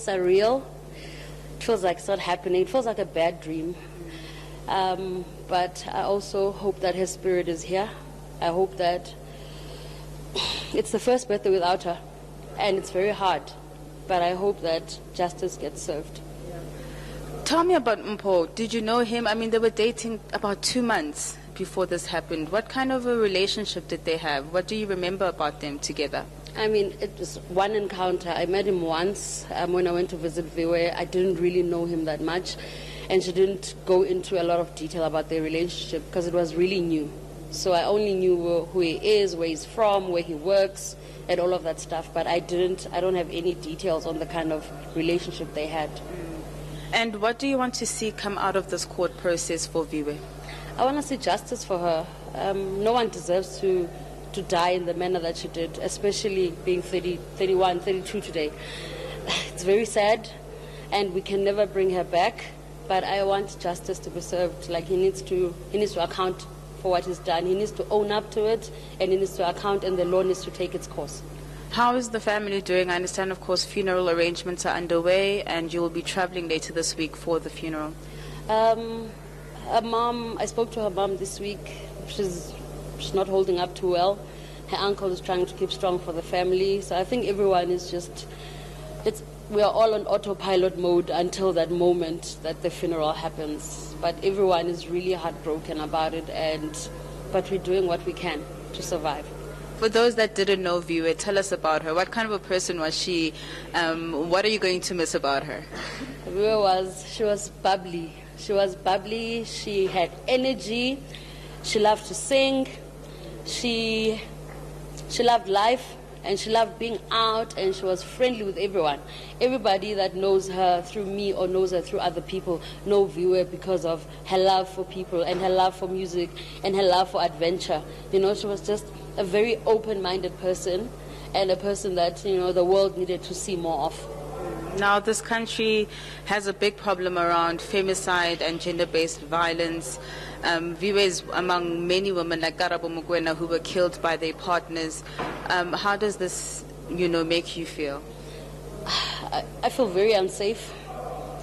surreal. It feels like it's not happening. It feels like a bad dream. But I also hope that her spirit is here. I hope that it's the first birthday without her, and it's very hard. But I hope that justice gets served. Tell me about Mpho. Did you know him? I mean, they were dating about 2 months before this happened. What kind of a relationship did they have? What do you remember about them together? I mean, it was one encounter. I met him once when I went to visit Viwe. I didn't really know him that much, and she didn't go into a lot of detail about their relationship because it was really new. So I only knew who he is, where he's from, where he works, and all of that stuff. But I don't have any details on the kind of relationship they had. And what do you want to see come out of this court process for Viwe? I want to see justice for her. No one deserves to die in the manner that she did, especially being 30, 31, 32 today. It's very sad, and we can never bring her back. But I want justice to be served. Like he needs to account for what he's done. He needs to own up to it, and he needs to account, and the law needs to take its course. How is the family doing? I understand, of course, funeral arrangements are underway, and you will be traveling later this week for the funeral. Her mom, I spoke to her mom this week. She's not holding up too well. Her uncle is trying to keep strong for the family. So I think everyone is we are all on autopilot mode until that moment that the funeral happens. But everyone is really heartbroken about it, but we're doing what we can to survive. For those that didn't know Viwe, tell us about her. What kind of a person was she? What are you going to miss about her? Viwe she was bubbly. She was bubbly. She had energy. She loved to sing. She loved life, and she loved being out, and she was friendly with everyone. Everybody that knows her through me or knows her through other people know Viwe because of her love for people and her love for music and her love for adventure. You know, she was just a very open-minded person, and a person that, the world needed to see more of. Now, this country has a big problem around femicide and gender-based violence. Viwe is among many women like Karabo Mokoena who were killed by their partners. How does this, make you feel? I feel very unsafe.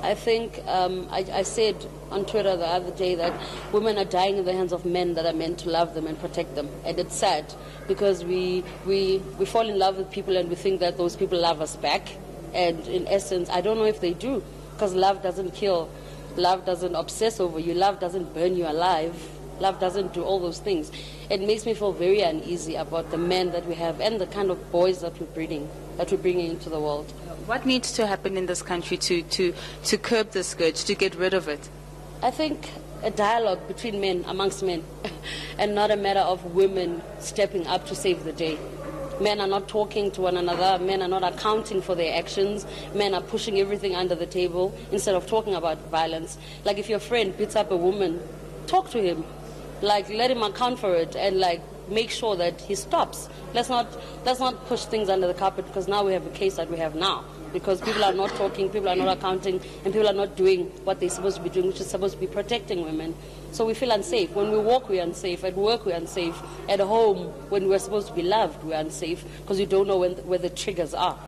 I think I said on Twitter the other day that women are dying in the hands of men that are meant to love them and protect them. And it's sad because we fall in love with people and we think that those people love us back. And in essence, I don't know if they do, because love doesn't kill. Love doesn't obsess over you. Love doesn't burn you alive. Love doesn't do all those things. It makes me feel very uneasy about the men that we have and the kind of boys that we're bringing into the world. What needs to happen in this country to curb this scourge, to get rid of it? I think a dialogue between men, amongst men, and not a matter of women stepping up to save the day. Men are not talking to one another. Men are not accounting for their actions. Men are pushing everything under the table instead of talking about violence. Like if your friend beats up a woman, talk to him. Like let him account for it and make sure that he stops. Let's not push things under the carpet, because now we have a case that we have now. Because people are not talking, people are not accounting, and people are not doing what they're supposed to be doing, which is supposed to be protecting women. So we feel unsafe. When we walk, we're unsafe. At work, we're unsafe. At home, when we're supposed to be loved, we're unsafe, because we don't know where the triggers are.